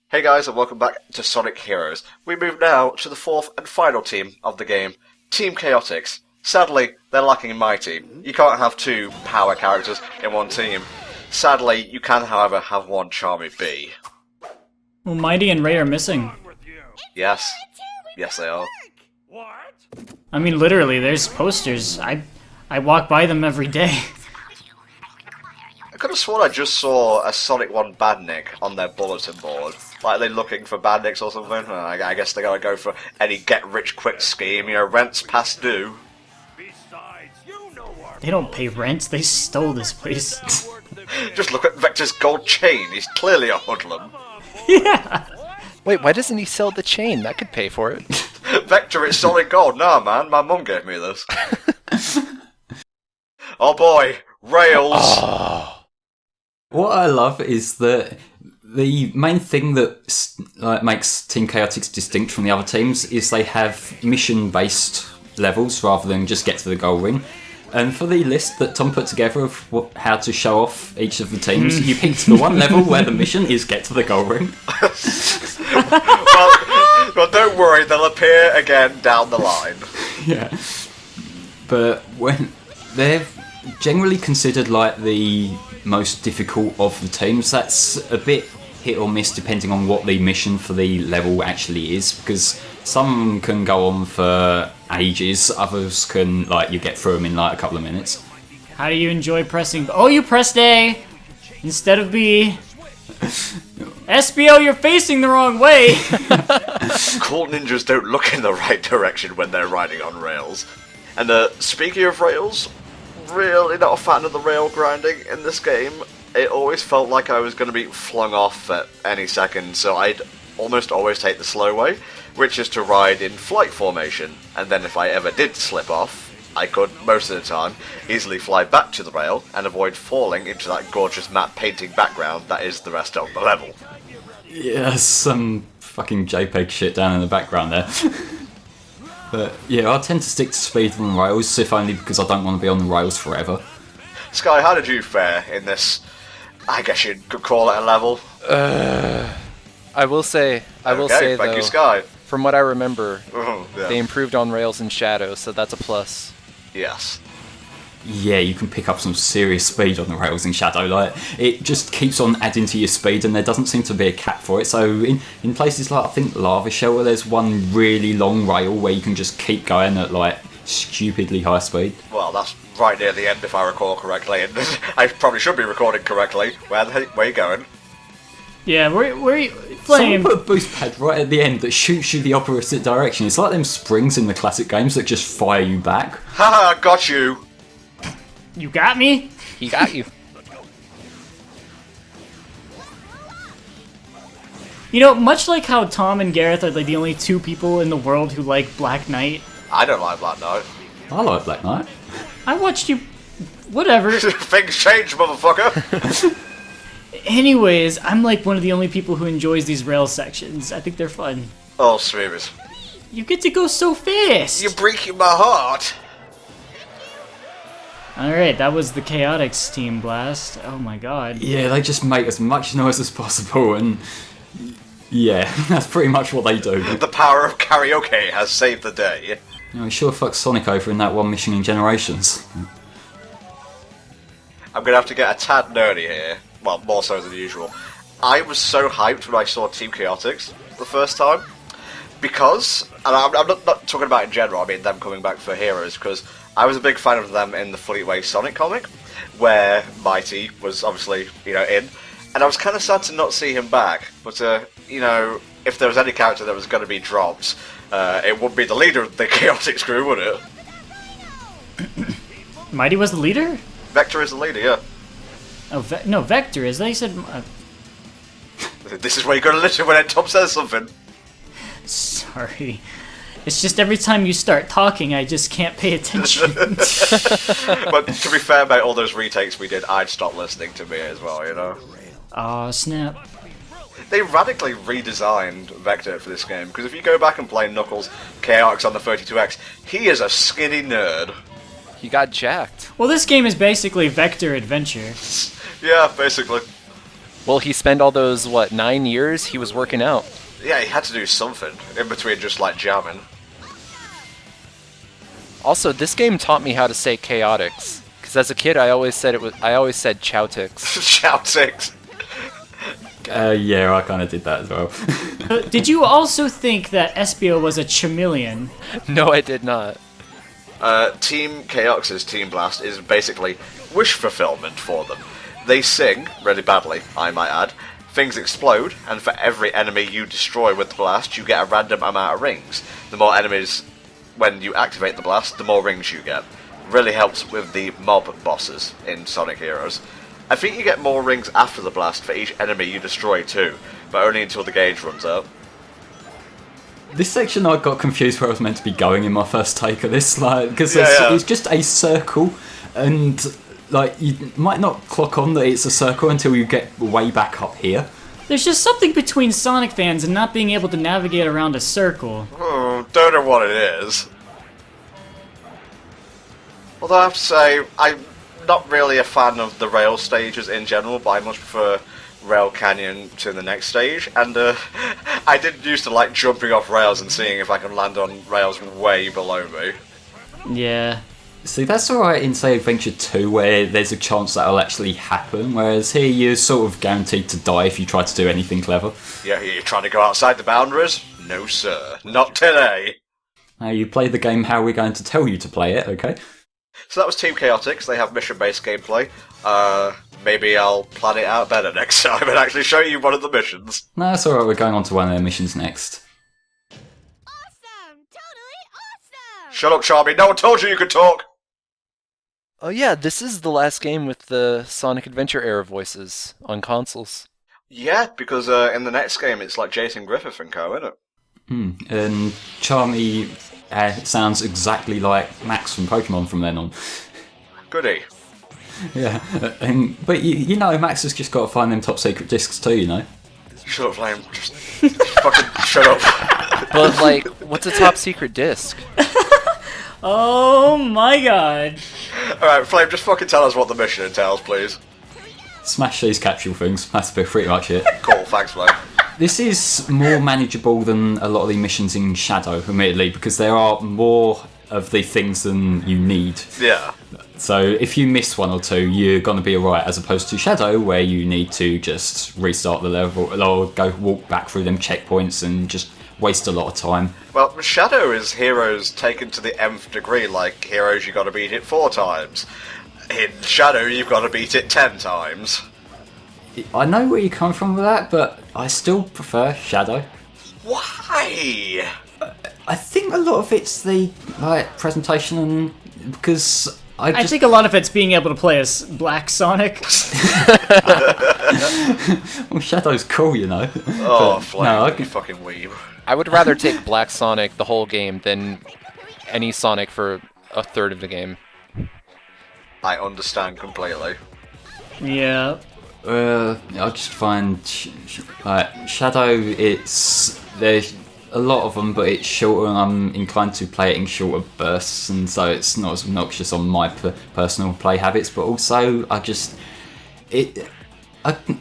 Hey guys, and welcome back to Sonic Heroes. We move now to the fourth and final team of the game, Team Chaotix. Sadly, they're lacking in my team. You can't have two power characters in one team. Sadly, you can, however, have one Charmy B. Well, Mighty and Ray are missing. Yes. Yes, they are. I mean, literally, there's posters. I walk by them every day. I could have sworn I just saw a Sonic 1 Badnik on their bulletin board. Like, they're looking for Badniks or something. I guess they gotta go for any get-rich-quick scheme, rent's past due. They don't pay rent, they stole this place. Just look at Vector's gold chain, he's clearly a hoodlum. Yeah! Wait, why doesn't he sell the chain? That could pay for it. Vector, it's solid gold. Nah, man, my mum gave me this. Oh boy, rails! Oh. What I love is that the main thing that makes Team Chaotix distinct from the other teams is they have mission-based levels rather than just get to the goal ring. And for the list that Tom put together of how to show off each of the teams, you picked the one level where the mission is get to the goal ring. well, don't worry, they'll appear again down the line. Yeah. But when they're generally considered like the most difficult of the teams, that's a bit hit or miss depending on what the mission for the level actually is, because some can go on for ages, others can, you get through them in a couple of minutes. How do you enjoy pressing... Oh, you pressed A instead of B. SBO, you're facing the wrong way! Cool ninjas don't look in the right direction when they're riding on rails. And speaking of rails, really not a fan of the rail grinding in this game. It always felt like I was going to be flung off at any second, so I'd almost always take the slow way, which is to ride in flight formation, and then if I ever did slip off, I could, most of the time, easily fly back to the rail and avoid falling into that gorgeous matte painting background that is the rest of the level. Yeah, some fucking JPEG shit down in the background there. But yeah, I tend to stick to speed on rails, if only because I don't want to be on the rails forever. Sky, how did you fare in this, I guess you could call it a level? I will say thank though, you, Sky. from what I remember, Yeah. they improved on rails and shadow, so that's a plus. Yes. Yeah, you can pick up some serious speed on the rails in Shadow. It just keeps on adding to your speed, and there doesn't seem to be a cap for it. So in places like, I think, Lava Shell, where there's one really long rail where you can just keep going at, stupidly high speed. Well, that's right near the end, if I recall correctly, and I probably should be recording correctly. Where are you going? Yeah, where are you... Flame! Someone put a boost pad right at the end that shoots you the opposite direction. It's like them springs in the classic games that just fire you back. Haha, got you! You got me? He got you. You know, much like how Tom and Gareth are the only two people in the world who like Black Knight, I don't like Black Knight. I like Black Knight. I watched you... Whatever. Things change, motherfucker! Anyways, I'm one of the only people who enjoys these rail sections. I think they're fun. Oh, Sweeters. You get to go so fast! You're breaking my heart! Alright, that was the Chaotix team blast. Oh my god. Yeah, they just make as much noise as possible, and yeah, that's pretty much what they do. The power of karaoke has saved the day. We sure fucked Sonic over in that one mission in Generations. I'm gonna have to get a tad nerdy here. Well, more so than usual. I was so hyped when I saw Team Chaotix the first time. Because, and I'm not talking about in general, I mean them coming back for Heroes, because I was a big fan of them in the Fleetway Sonic comic, where Mighty was obviously, in. And I was kind of sad to not see him back. But, if there was any character that was going to be dropped, it would be the leader of the Chaotix crew, wouldn't it? Mighty was the leader? Vector is the leader, yeah. Oh, no, Vector is. They said... This is where you got to listen when Tom says something. Sorry. It's just every time you start talking, I just can't pay attention. But to be fair, about all those retakes we did, I'd stop listening to me as well, Aw, snap. They radically redesigned Vector for this game, because if you go back and play Knuckles Chaotix on the 32X, he is a skinny nerd. He got jacked. Well, this game is basically Vector Adventure. Yeah, basically. Well, he spent all those, 9 years he was working out. Yeah, he had to do something in between just like jamming. Also, this game taught me how to say Chaotix. Because as a kid, I always said Chaotix. Chaotix. Yeah, I kind of did that as well. Did you also think that Espio was a chameleon? No, I did not. Team Chaotix's Team Blast is basically wish fulfillment for them. They sing, really badly, I might add, things explode, and for every enemy you destroy with the blast, you get a random amount of rings. The more enemies, when you activate the blast, the more rings you get. Really helps with the mob bosses in Sonic Heroes. I think you get more rings after the blast for each enemy you destroy too, but only until the gauge runs out. This section I got confused where I was meant to be going in my first take of this, because it's just a circle, and you might not clock on that it's a circle until you get way back up here. There's just something between Sonic fans and not being able to navigate around a circle. Don't know what it is. Although I have to say, I'm not really a fan of the rail stages in general, but I much prefer Rail Canyon to the next stage, and I did used to like jumping off rails and seeing if I can land on rails way below me. Yeah. See, that's alright in, say, Adventure 2, where there's a chance that'll actually happen, whereas here you're sort of guaranteed to die if you try to do anything clever. Yeah, you're trying to go outside the boundaries? No sir, not today. Now, you play the game how we're going to tell you to play it, okay? So that was Team Chaotix. They have mission-based gameplay. Maybe I'll plan it out better next time and actually show you one of the missions. No, it's alright, we're going on to one of their missions next. Awesome! Totally awesome! Shut up, Charmy. No one told you could talk! Oh yeah, this is the last game with the Sonic Adventure era voices on consoles. Yeah, because in the next game it's like Jason Griffith and co, isn't it? And Charmy sounds exactly like Max from Pokemon from then on. Goody. Yeah, but you know, Max has just got to find them top secret discs too, you know? Shut up, Flame. Just fucking shut up. But, what's a top secret disc? Oh my god. Alright, Flame, just fucking tell us what the mission entails, please. Smash these capsule things, that's pretty much it. Cool, thanks, Flame. This is more manageable than a lot of the missions in Shadow, admittedly, because there are more of the things than you need. Yeah. So if you miss one or two, you're going to be alright, as opposed to Shadow, where you need to just restart the level, or go walk back through them checkpoints and just waste a lot of time. Well, Shadow is Heroes taken to the nth degree, like Heroes you gotta beat it 4 times. In Shadow you've gotta beat it 10 times. I know where you come from with that, but I still prefer Shadow. Why? I think a lot of it's the presentation, and because I think a lot of it's being able to play as Black Sonic. well, Shadow's cool, you know. Oh, Flame, no, you fucking weeb. I would rather take Black Sonic the whole game than any Sonic for a third of the game. I understand completely. Yeah. I just find Shadow. There's a lot of them, but it's shorter, and I'm inclined to play it in shorter bursts, and so it's not as obnoxious on my personal play habits. But also,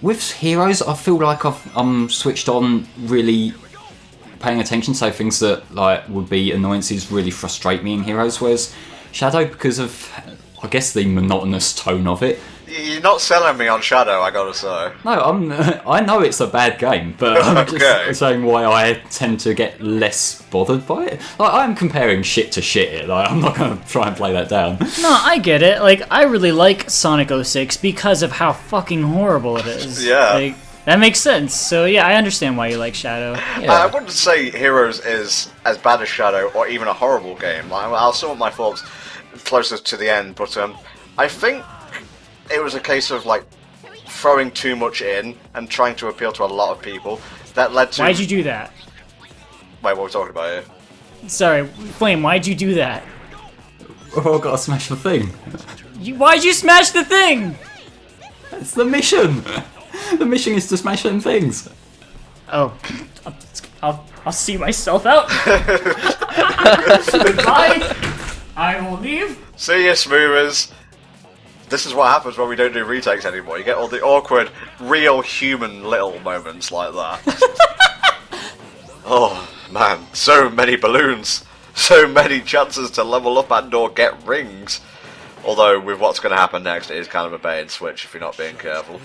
with Heroes, I feel like I'm switched on, really paying attention. So things that would be annoyances really frustrate me in Heroes, whereas Shadow, because of I guess the monotonous tone of it. You're not selling me on Shadow, I gotta say. No, I know it's a bad game, but I'm just saying why I tend to get less bothered by it. I'm comparing shit to shit here. I'm not going to try and play that down. No, I get it. I really like Sonic 06 because of how fucking horrible it is. Yeah. That makes sense. So yeah, I understand why you like Shadow. Yeah. I wouldn't say Heroes is as bad as Shadow, or even a horrible game. I'll sum up my thoughts closer to the end, but I think it was a case of throwing too much in and trying to appeal to a lot of people that led to. Why'd you do that? Wait, what are we talking about here? Sorry, Flame. Why'd you do that? Oh, I gotta smash the thing. Why'd you smash the thing? It's the mission. The mission is to smash them things. Oh, I'll see myself out. Goodbye. I will leave. See ya, Smoothers. This is what happens when we don't do retakes anymore. You get all the awkward, real human little moments like that. Oh, man. So many balloons. So many chances to level up and or get rings. Although, with what's going to happen next, it is kind of a bait and switch if you're not being careful.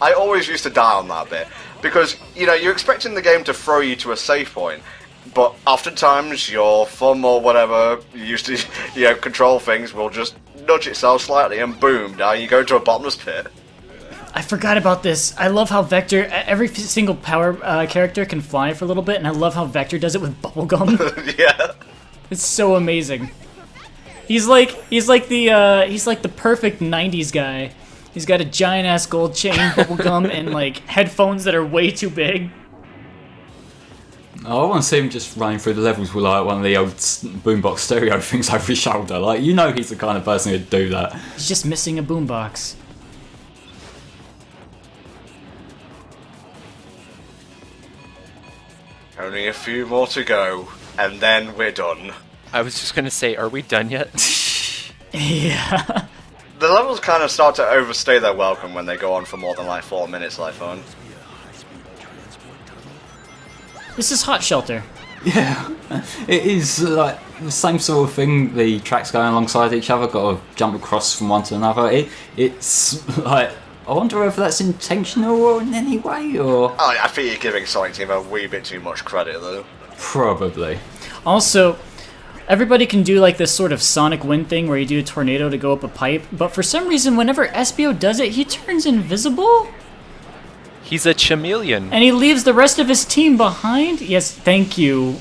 I always used to die on that bit. Because, you know, you're expecting the game to throw you to a save point. But oftentimes your thumb or whatever you used to, you know, control things will just nudge itself slightly and boom, now you go to a bottomless pit. I forgot about this. I love how Vector, every single power character can fly for a little bit, and I love how Vector does it with bubblegum. Yeah. It's so amazing. He's like the perfect 90s guy. He's got a giant ass gold chain, bubblegum, and like headphones that are way too big. I want to see him just running through the levels with like one of the old boombox stereo things over his shoulder. Like, you know he's the kind of person who'd do that. He's just missing a boombox. Only a few more to go, and then we're done. I was just gonna say, are we done yet? Yeah. The levels kind of start to overstay their welcome when they go on for more than like 4 minutes, I find. This is Hot Shelter. Yeah, it is like the same sort of thing. The tracks going alongside each other, got to jump across from one to another. It's like, I wonder whether that's intentional or in any way, or... Oh, I think you're giving Sonic Team a wee bit too much credit, though. Probably. Also, everybody can do like this sort of Sonic wind thing where you do a tornado to go up a pipe, but for some reason, whenever SBO does it, he turns invisible? He's a chameleon. And he leaves the rest of his team behind? Yes, thank you.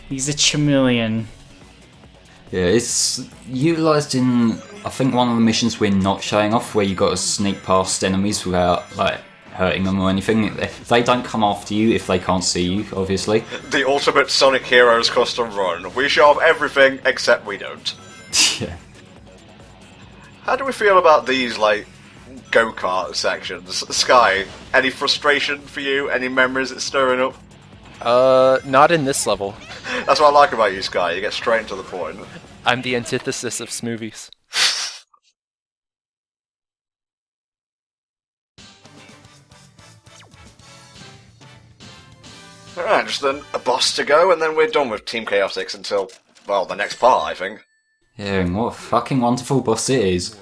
He's a chameleon. Yeah, it's utilised in, I think, one of the missions we're not showing off, where you got to sneak past enemies without like hurting them or anything. They don't come after you if they can't see you, obviously. The ultimate Sonic Heroes custom run. We show off everything except we don't. Yeah. How do we feel about these, like, go-kart sections? Sky, any frustration for you? Any memories it's stirring up? Not in this level. That's what I like about you, Sky. You get straight to the point. I'm the antithesis of smoothies. Alright, just then a boss to go, and then we're done with Team Chaotix until, well, the next part, I think. Yeah, and what a fucking wonderful boss it is.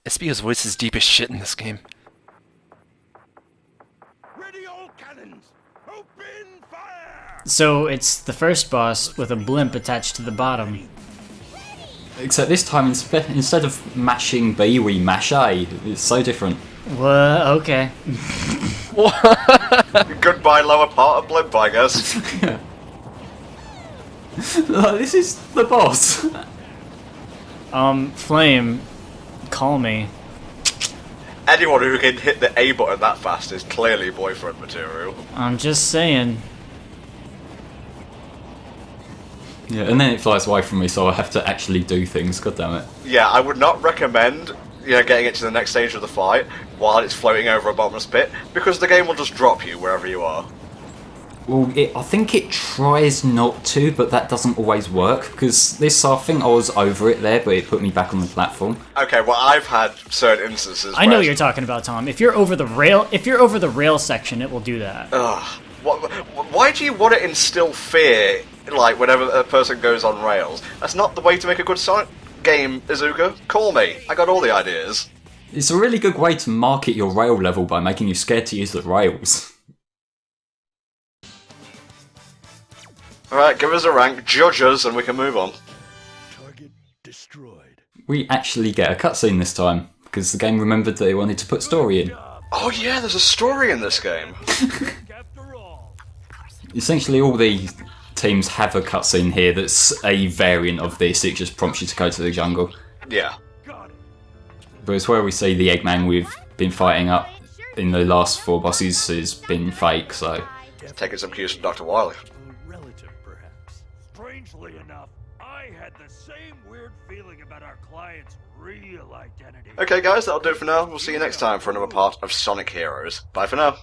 SBO's voice is deep as shit in this game. Ready all cannons! Open fire! So it's the first boss with a blimp attached to the bottom. Except this time, instead of mashing B, we mash A. It's so different. What? Okay. Goodbye, lower part of Blimp, I guess. Like, this is the boss. Flame, call me. Anyone who can hit the A button that fast is clearly boyfriend material. I'm just saying. Yeah, and then it flies away from me, so I have to actually do things. God damn it. Yeah, I would not recommend, you know, getting it to the next stage of the fight while it's floating over a bottomless pit, because the game will just drop you wherever you are. Well, I think it tries not to, but that doesn't always work, because this, I think I was over it there, but it put me back on the platform. Okay, well, I've had certain instances I know where what you're talking about, Tom. If you're over the rail section, it will do that. why do you want to instill fear, like, whenever a person goes on rails? That's not the way to make a good Sonic game, Izuka. Call me. I got all the ideas. It's a really good way to market your rail level by making you scared to use the rails. Alright, give us a rank, judge us, and we can move on. Target destroyed. We actually get a cutscene this time, because the game remembered that they wanted to put story in. Oh yeah, there's a story in this game. After all. Essentially all the teams have a cutscene here that's a variant of this. It just prompts you to go to the jungle. Yeah. Got it. But it's where we see the Eggman we've been fighting up in the last 4 bosses has been fake, so... Taking some cues from Dr. Wily. Relative, perhaps. Strangely enough, I had the same weird feeling about our client's real identity. Okay guys, that'll do it for now. We'll see you next time for another part of Sonic Heroes. Bye for now.